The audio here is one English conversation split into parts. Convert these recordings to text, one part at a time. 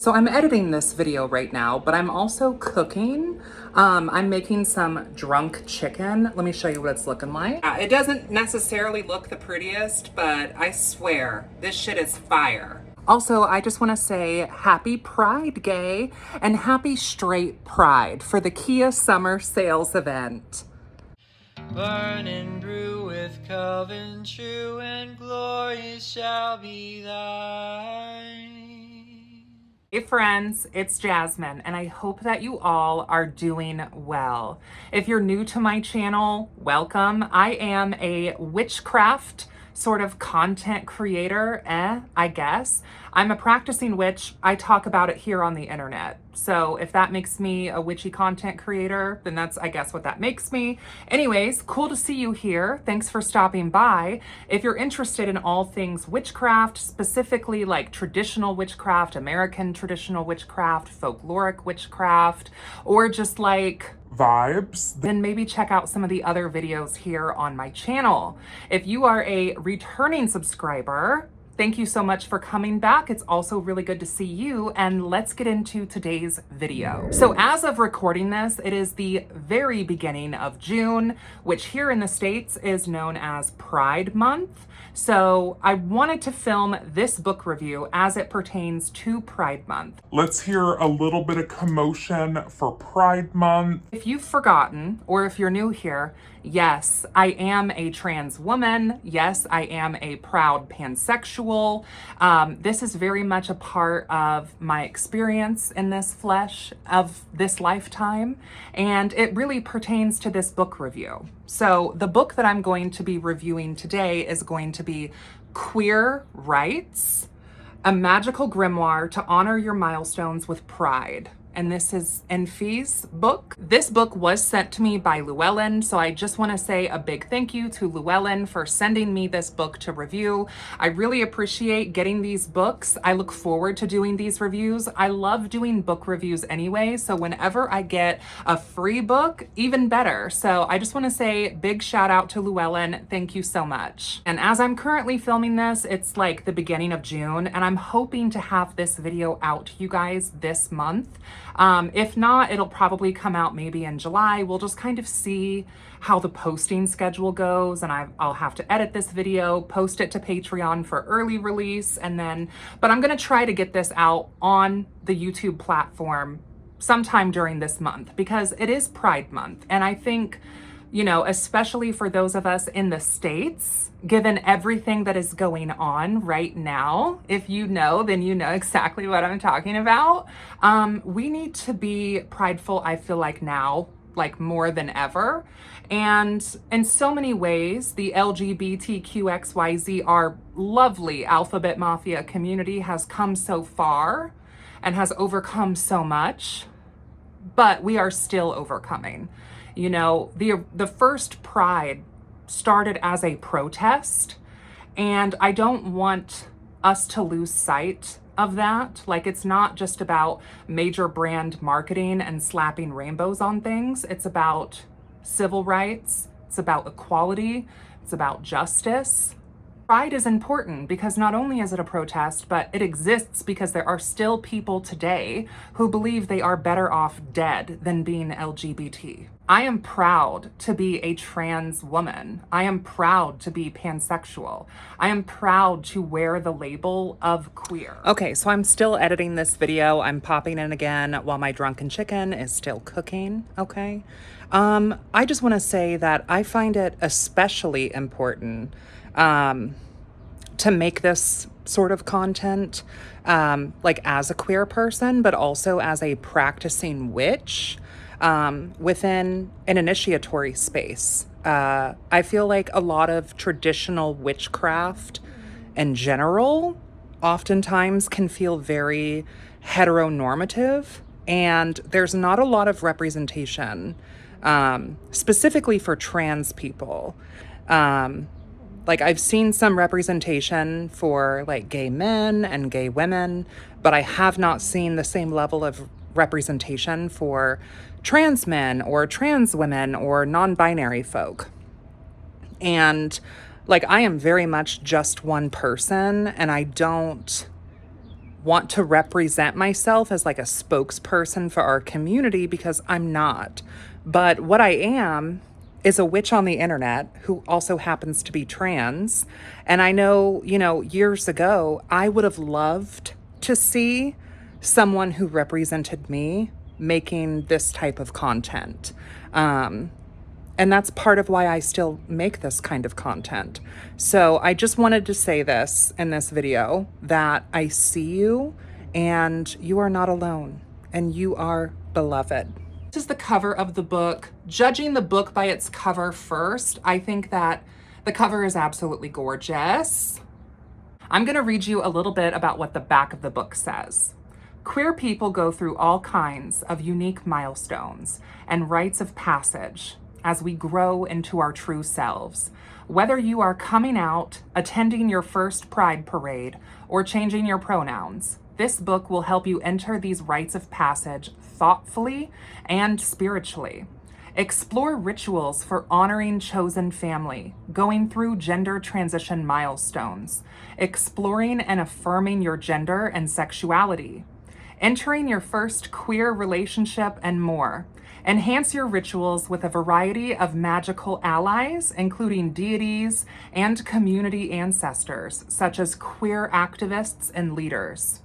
So I'm editing this video right now, but I'm also cooking. I'm making some drunk chicken. Let me show you what it's looking like. It doesn't necessarily look the prettiest, but I swear this shit is fire. Also, I just want to say happy Pride Gay and happy straight Pride for the Kia Summer Sales event. Burn and brew with Coven, true and glorious shall be thine. Hey friends, it's Jasmine, and I hope that you all are doing well. If you're new to my channel, welcome. I am a witchcraft sort of content creator, I guess. I'm a practicing witch. I talk about it here on the internet. So if that makes me a witchy content creator, then that's, I guess, what that makes me. Anyways, cool to see you here. Thanks for stopping by. If you're interested in all things witchcraft, specifically like traditional witchcraft, American traditional witchcraft, folkloric witchcraft, or just like vibes, then maybe check out some of the other videos here on my channel. If you are a returning subscriber, thank you so much for coming back. It's also really good to see you, and let's get into today's video. So as of recording this, it is the very beginning of June, which here in the States is known as Pride Month. So I wanted to film this book review as it pertains to Pride Month. Let's hear a little bit of commotion for Pride Month. If you've forgotten, or if you're new here, yes, I am a trans woman. Yes, I am a proud pansexual. This is very much a part of my experience in this flesh of this lifetime, and it really pertains to this book review. So the book that I'm going to be reviewing today is going to be Queer Rites, a magical grimoire to honor your milestones with pride. And this is Enfys' book. This book was sent to me by Llewellyn, so I just want to say a big thank you to Llewellyn for sending me this book to review. I really appreciate getting these books. I look forward to doing these reviews. I love doing book reviews anyway, so whenever I get a free book, even better. So I just want to say big shout out to Llewellyn. Thank you so much. And as I'm currently filming this, it's like the beginning of June, and I'm hoping to have this video out to you guys this month. If not, it'll probably come out maybe in July. We'll just kind of see how the posting schedule goes, and I'll have to edit this video, post it to Patreon for early release, but I'm gonna try to get this out on the YouTube platform sometime during this month because it is Pride Month. And I think, you know, especially for those of us in the States, given everything that is going on right now, if you know, then you know exactly what I'm talking about. We need to be prideful, I feel like now, like more than ever. And in so many ways, the LGBTQXYZ, our lovely Alphabet Mafia community has come so far and has overcome so much, but we are still overcoming. You know, the first Pride started as a protest, and I don't want us to lose sight of that. Like, it's not just about major brand marketing and slapping rainbows on things. It's about civil rights. It's about equality. It's about justice. Pride is important because not only is it a protest, but it exists because there are still people today who believe they are better off dead than being LGBT. I am proud to be a trans woman. I am proud to be pansexual. I am proud to wear the label of queer. Okay, so I'm still editing this video. I'm popping in again while my drunken chicken is still cooking, okay? I just want to say that I find it especially important to make this sort of content, like as a queer person, but also as a practicing witch, within an initiatory space. I feel like a lot of traditional witchcraft in general oftentimes can feel very heteronormative, and there's not a lot of representation, specifically for trans people. Like, I've seen some representation for like gay men and gay women, but I have not seen the same level of representation for trans men or trans women or non-binary folk. And like, I am very much just one person, and I don't want to represent myself as like a spokesperson for our community, because I'm not. But what I am is a witch on the internet who also happens to be trans. And I know, years ago, I would have loved to see someone who represented me making this type of content. And that's part of why I still make this kind of content. So I just wanted to say this in this video, that I see you and you are not alone and you are beloved. This is the cover of the book. Judging the book by its cover first, I think that the cover is absolutely gorgeous. I'm going to read you a little bit about what the back of the book says. Queer people go through all kinds of unique milestones and rites of passage as we grow into our true selves. Whether you are coming out, attending your first pride parade, or changing your pronouns, this book will help you enter these rites of passage thoughtfully and spiritually. Explore rituals for honoring chosen family, going through gender transition milestones, exploring and affirming your gender and sexuality, entering your first queer relationship, and more. Enhance your rituals with a variety of magical allies, including deities and community ancestors, such as queer activists and leaders.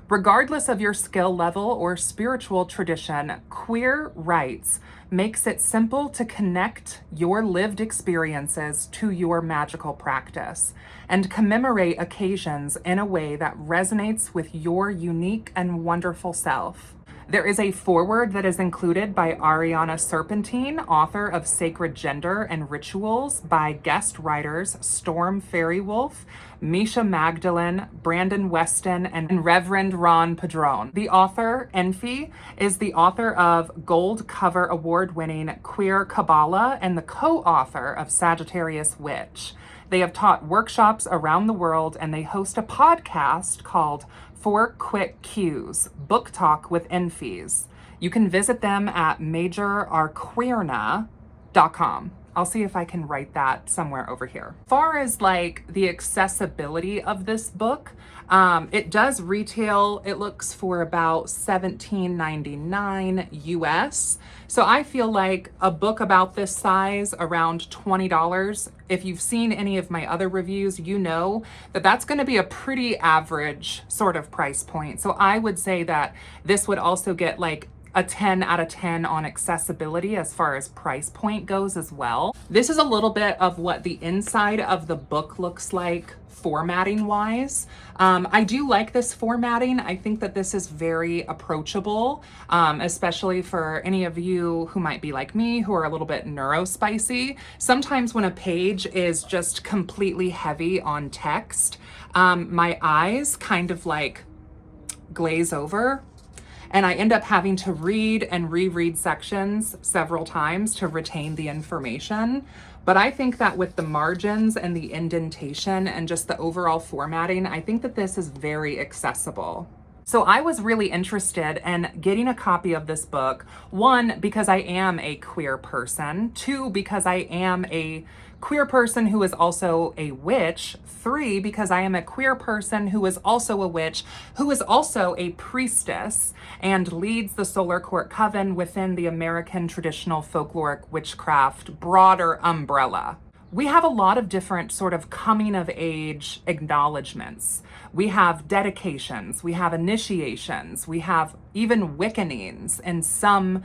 Regardless of your skill level or spiritual tradition, Queer Rites makes it simple to connect your lived experiences to your magical practice and commemorate occasions in a way that resonates with your unique and wonderful self. There is a foreword that is included by Ariana Serpentine, author of Sacred Gender and Rituals, by guest writers Storm Fairywolf, Misha Magdalene, Brandon Weston, and Reverend Ron Padron. The author, Enfys, is the author of Gold Cover Award-winning Queer Kabbalah and the co-author of Sagittarius Witch. They have taught workshops around the world, and they host a podcast called 4 Quick Cues, Book Talk with Enfys. You can visit them at majorarqueerna.com. I'll see if I can write that somewhere over here. As far as like the accessibility of this book, it does retail, it looks for about $17.99 US. So I feel like a book about this size, around $20. If you've seen any of my other reviews, you know that that's going to be a pretty average sort of price point. So I would say that this would also get like a 10 out of 10 on accessibility as far as price point goes as well. This is a little bit of what the inside of the book looks like formatting wise. I do like this formatting. I think that this is very approachable, especially for any of you who might be like me, who are a little bit neurospicy. Sometimes when a page is just completely heavy on text, my eyes kind of like glaze over, and I end up having to read and reread sections several times to retain the information. But I think that with the margins and the indentation and just the overall formatting, I think that this is very accessible. So I was really interested in getting a copy of this book. 1, because I am a queer person. 2, because I am a queer person who is also a witch. 3, because I am a queer person who is also a witch, who is also a priestess and leads the Solar Court Coven within the American traditional folkloric witchcraft broader umbrella. We have a lot of different sort of coming of age acknowledgements. We have dedications, we have initiations, we have even Wiccanings in some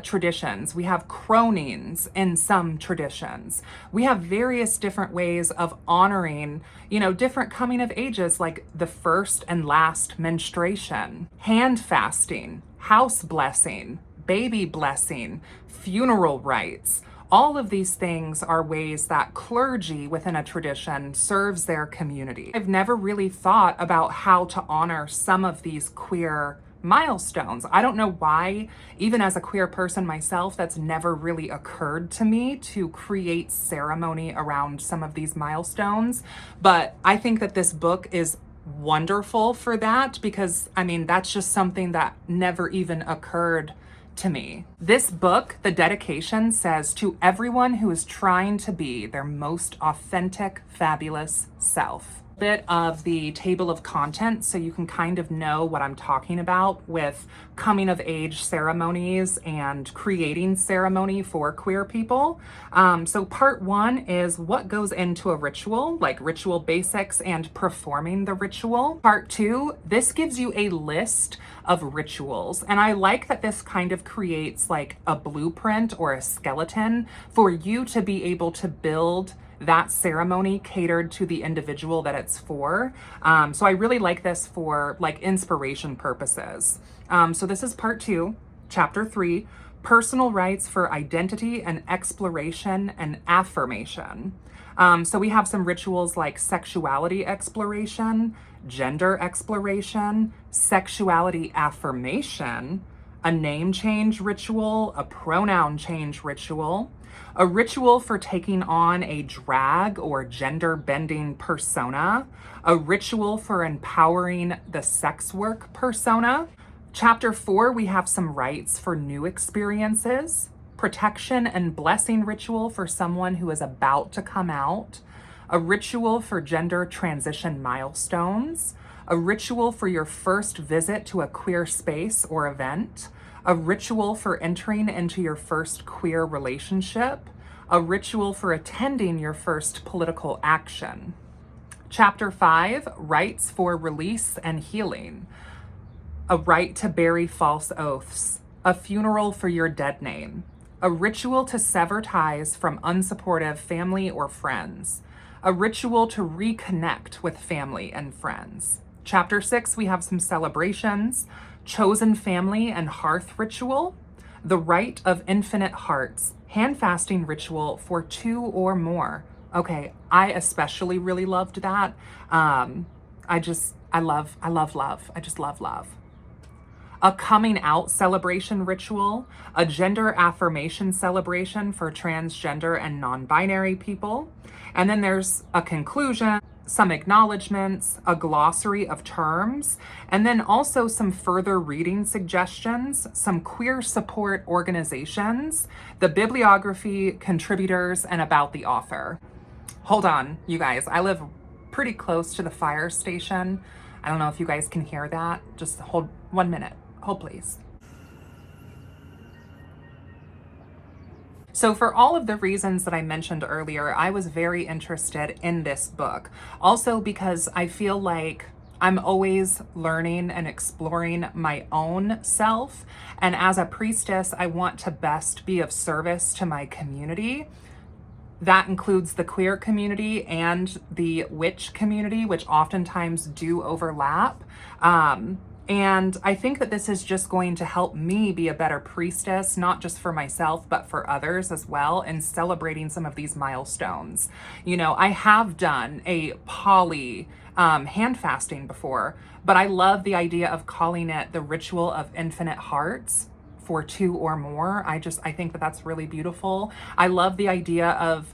traditions, we have Cronings in some traditions. We have various different ways of honoring, different coming of ages, like the first and last menstruation, hand fasting, house blessing, baby blessing, funeral rites. All of these things are ways that clergy within a tradition serves their community. I've never really thought about how to honor some of these queer milestones. I don't know why, even as a queer person myself, that's never really occurred to me to create ceremony around some of these milestones. But I think that this book is wonderful for that, because that's just something that never even occurred to me. This book, the dedication, says, to everyone who is trying to be their most authentic, fabulous self. bit of the table of contents so you can kind of know what I'm talking about with coming of age ceremonies and creating ceremony for queer people. So part 1 is what goes into a ritual, like ritual basics and performing the ritual. Part 2, this gives you a list of rituals. And I like that this kind of creates like a blueprint or a skeleton for you to be able to build that ceremony catered to the individual that it's for. So I really like this for like inspiration purposes. So this is part 2, chapter 3, personal rites for identity and exploration and affirmation. So we have some rituals like sexuality exploration, gender exploration, sexuality affirmation, a name change ritual, a pronoun change ritual, a ritual for taking on a drag or gender bending persona, a ritual for empowering the sex work persona. Chapter 4, we have some rites for new experiences, protection and blessing ritual for someone who is about to come out, a ritual for gender transition milestones, a ritual for your first visit to a queer space or event, a ritual for entering into your first queer relationship, a ritual for attending your first political action. Chapter 5, rites for release and healing, a rite to bury false oaths, a funeral for your dead name, a ritual to sever ties from unsupportive family or friends, a ritual to reconnect with family and friends. Chapter 6, we have some celebrations, chosen family and hearth ritual, the rite of infinite hearts, hand fasting ritual for 2 or more. Okay, I especially really loved that. I love love. I just love love. A coming out celebration ritual, a gender affirmation celebration for transgender and non-binary people. And then there's a conclusion, some acknowledgements, a glossary of terms, and then also some further reading suggestions, some queer support organizations, the bibliography, contributors, and about the author. Hold on, you guys. I live pretty close to the fire station. I don't know if you guys can hear that. Just hold 1 minute. Hold, please. So for all of the reasons that I mentioned earlier, I was very interested in this book. Also because I feel like I'm always learning and exploring my own self. And as a priestess, I want to best be of service to my community. That includes the queer community and the witch community, which oftentimes do overlap. And I think that this is just going to help me be a better priestess, not just for myself, but for others as well, in celebrating some of these milestones. You know, I have done a poly hand fasting before, but I love the idea of calling it the ritual of infinite hearts for 2 or more. I think that that's really beautiful. I love the idea of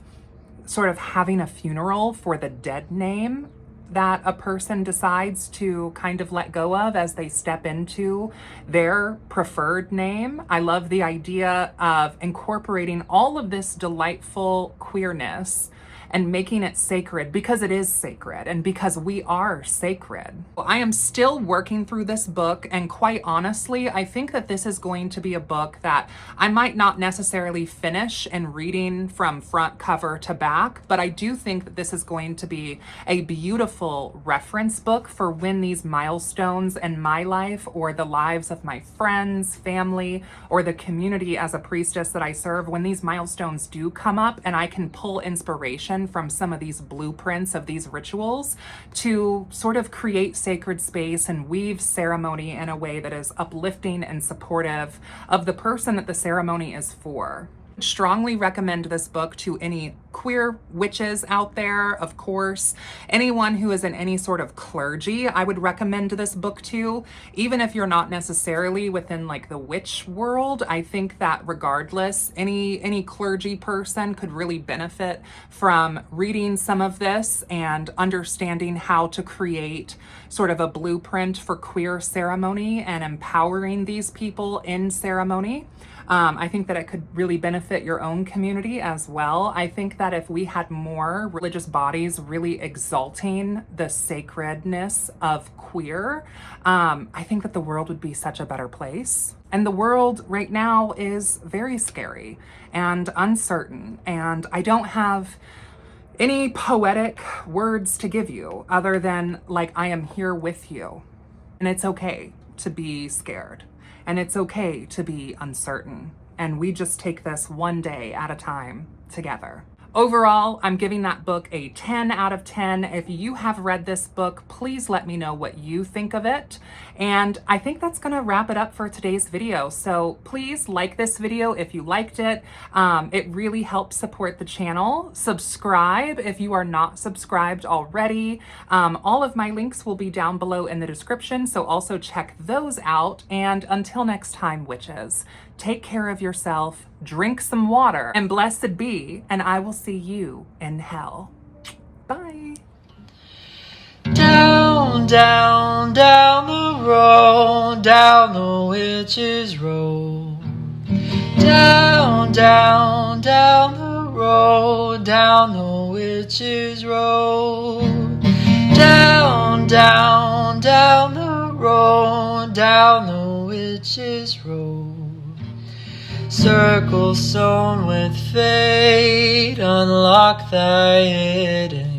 sort of having a funeral for the dead name that a person decides to kind of let go of as they step into their preferred name. I love the idea of incorporating all of this delightful queerness and making it sacred because it is sacred and because we are sacred. Well, I am still working through this book, and quite honestly, I think that this is going to be a book that I might not necessarily finish and reading from front cover to back, but I do think that this is going to be a beautiful reference book for when these milestones in my life or the lives of my friends, family, or the community as a priestess that I serve, when these milestones do come up and I can pull inspiration from some of these blueprints of these rituals to sort of create sacred space and weave ceremony in a way that is uplifting and supportive of the person that the ceremony is for. Strongly recommend this book to any queer witches out there, of course. Anyone who is in any sort of clergy, I would recommend this book to. Even if you're not necessarily within like the witch world, I think that regardless, any clergy person could really benefit from reading some of this and understanding how to create sort of a blueprint for queer ceremony and empowering these people in ceremony. I think that it could really benefit benefit your own community as well. I think that if we had more religious bodies really exalting the sacredness of queer, I think that the world would be such a better place. And the world right now is very scary and uncertain, and I don't have any poetic words to give you other than, like, I am here with you. And it's okay to be scared, and it's okay to be uncertain. And we just take this one day at a time together. Overall, I'm giving that book a 10 out of 10. If you have read this book, please let me know what you think of it. And I think that's gonna wrap it up for today's video. So please like this video if you liked it. It really helps support the channel. Subscribe if you are not subscribed already. All of my links will be down below in the description, so also check those out. And until next time, witches, take care of yourself, drink some water, and blessed be, and I will see you in hell. Bye. Down, down, down the road, down the witch's road. Down, down, down the road, down the witch's road. Down, down, down the road, down the witch's road. Circle sewn with fate, unlock thy hidden